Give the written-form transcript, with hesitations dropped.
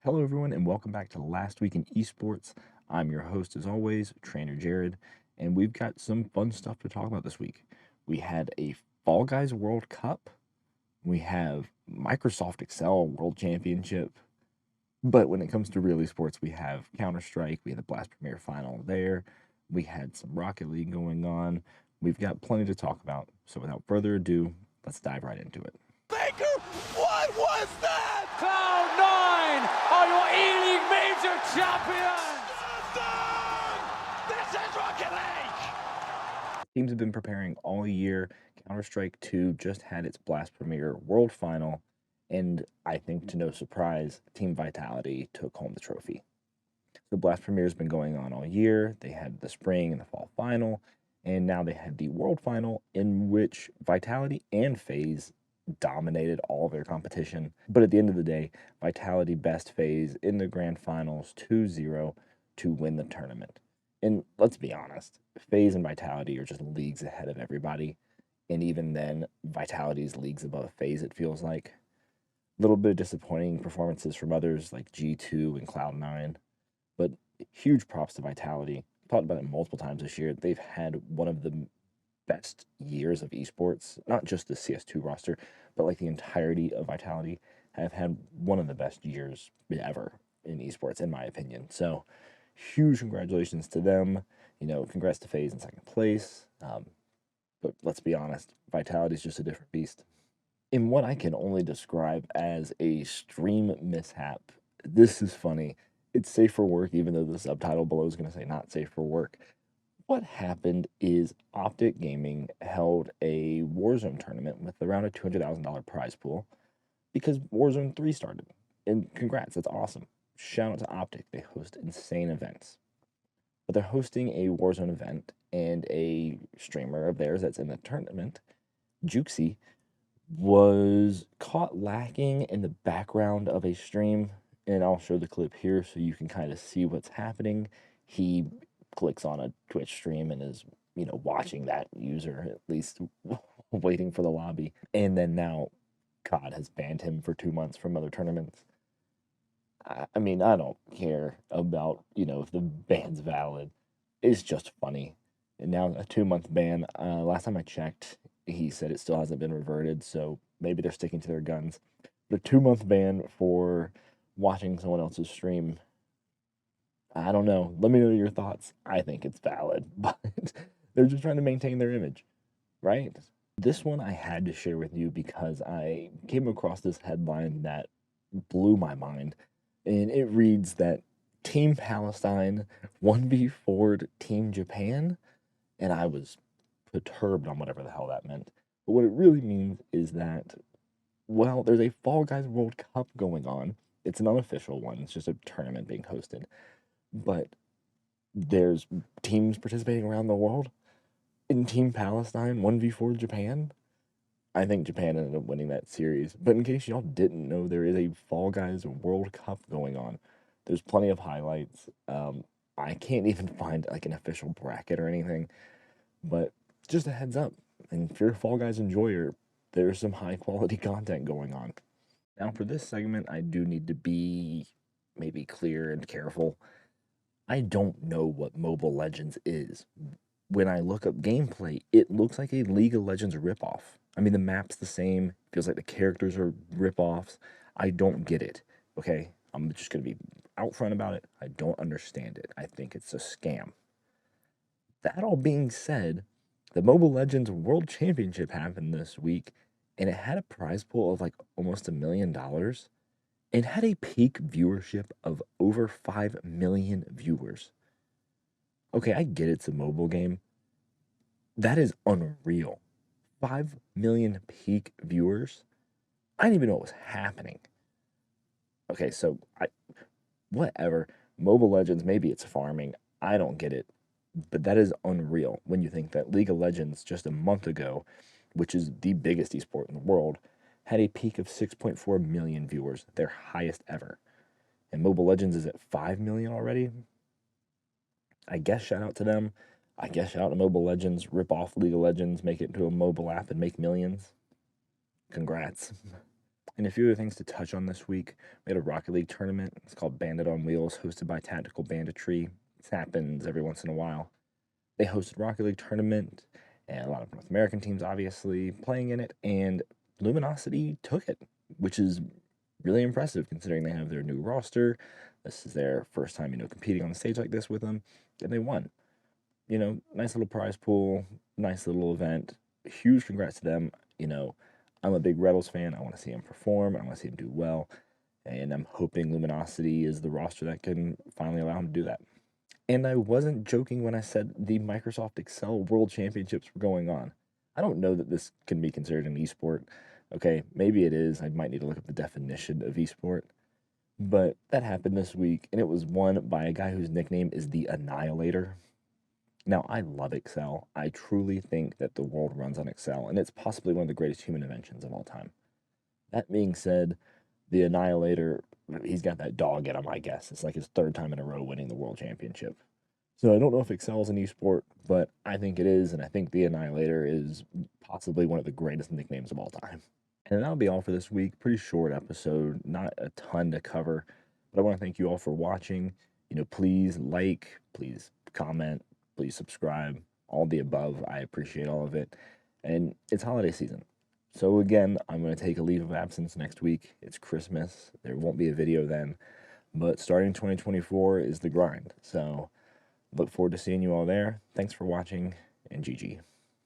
Hello, everyone, and welcome back to Last Week in Esports. I'm your host, as always, Trainer Jared, and we've got some fun stuff to talk about this week. We had a Fall Guys World Cup, we have Microsoft Excel World Championship, but when it comes to real esports, we have Counter-Strike, we had the Blast Premier Final there, we had some Rocket League going on. We've got plenty to talk about, so without further ado, let's dive right into it. Baker, what was that? Cloud9 are your E-League major champions! This is Rocket League! Teams have been preparing all year. Counter-Strike 2 just had its Blast Premier World Final, and I think to no surprise, Team Vitality took home the trophy. The Blast Premier has been going on all year. They had the spring and the fall final, and now they had the World Final, in which Vitality and FaZe dominated all their competition. But at the end of the day, Vitality best FaZe in the grand finals 2-0 to win the tournament. And let's be honest, FaZe and Vitality are just leagues ahead of everybody. And even then, Vitality's leagues above FaZe, it feels like. A little bit of disappointing performances from others like G2 and Cloud9. But huge props to Vitality. I've talked about it multiple times this year. They've had one of the best years of esports, not just the CS2 roster, but like the entirety of Vitality have had one of the best years ever in esports, in my opinion. So huge congratulations to them. Congrats to FaZe in second place. But let's be honest, Vitality is just a different beast. In what I can only describe as a stream mishap, this is funny. It's safe for work, even though the subtitle below is going to say not safe for work. What happened is Optic Gaming held a Warzone tournament with around a $200,000 prize pool because Warzone 3 started. And congrats, that's awesome. Shout out to Optic. They host insane events. But they're hosting a Warzone event, and a streamer of theirs that's in the tournament, Juxi, was caught lacking in the background of a stream. And I'll show the clip here so you can kind of see what's happening. He clicks on a Twitch stream and is, watching that user, at least waiting for the lobby. And then now COD has banned him for 2 months from other tournaments. I mean, I don't care about, if the ban's valid. It's just funny. And now a 2-month ban. Last time I checked, he said it still hasn't been reverted, so maybe they're sticking to their guns. But a 2-month ban for watching someone else's stream, I don't know. Let me know your thoughts. I think it's valid, but they're just trying to maintain their image, right? This one I had to share with you because I came across this headline that blew my mind. And it reads that Team Palestine 1v4'd Team Japan. And I was perturbed on whatever the hell that meant. But what it really means is that, well, there's a Fall Guys World Cup going on. It's an unofficial one. It's just a tournament being hosted. But there's teams participating around the world. In Team Palestine 1v4 Japan, I think Japan ended up winning that series. But in case y'all didn't know, there is a Fall Guys World Cup going on. There's plenty of highlights. I can't even find like an official bracket or anything, but just a heads up. And if you're a Fall Guys enjoyer, there's some high quality content going on. Now for this segment, I do need to be maybe clear and careful. I don't know what Mobile Legends is. When I look up gameplay, it looks like a League of Legends ripoff. I mean, the map's the same. Feels like the characters are ripoffs. I don't get it, okay? I'm just going to be out front about it. I don't understand it. I think it's a scam. That all being said, the Mobile Legends World Championship happened this week, and it had a prize pool of like almost $1 million. It had a peak viewership of over 5 million viewers. Okay, I get it's a mobile game. That is unreal. 5 million peak viewers. I didn't even know what was happening. Okay, so whatever. Mobile Legends, maybe it's farming. I don't get it. But that is unreal when you think that League of Legends just a month ago, which is the biggest esport in the world, had a peak of 6.4 million viewers, their highest ever. And Mobile Legends is at 5 million already. I guess shout out to them. I guess shout out to Mobile Legends, rip off League of Legends, make it into a mobile app and make millions. Congrats. And a few other things to touch on this week. We had a Rocket League tournament. It's called Bandit on Wheels, hosted by Tactical Banditry. This happens every once in a while. They hosted Rocket League tournament, and a lot of North American teams obviously playing in it, and Luminosity took it, which is really impressive considering they have their new roster. This is their first time, competing on the stage like this with them, and they won. Nice little prize pool, nice little event. Huge congrats to them. I'm a big Rebels fan. I want to see him perform. I want to see him do well. And I'm hoping Luminosity is the roster that can finally allow him to do that. And I wasn't joking when I said the Microsoft Excel World Championships were going on. I don't know that this can be considered an esport. Okay, maybe it is. I might need to look up the definition of esport. But that happened this week, and it was won by a guy whose nickname is the Annihilator. Now, I love Excel. I truly think that the world runs on Excel, and it's possibly one of the greatest human inventions of all time. That being said, the Annihilator, he's got that dog in him, I guess. It's like his third time in a row winning the world championship. So I don't know if Excel is an esport, but I think it is, and I think the Annihilator is possibly one of the greatest nicknames of all time. And that'll be all for this week. Pretty short episode, not a ton to cover, but I want to thank you all for watching. Please like, please comment, please subscribe, all the above. I appreciate all of it. And it's holiday season. So again, I'm going to take a leave of absence next week. It's Christmas. There won't be a video then. But starting 2024 is the grind. So look forward to seeing you all there. Thanks for watching, and GG.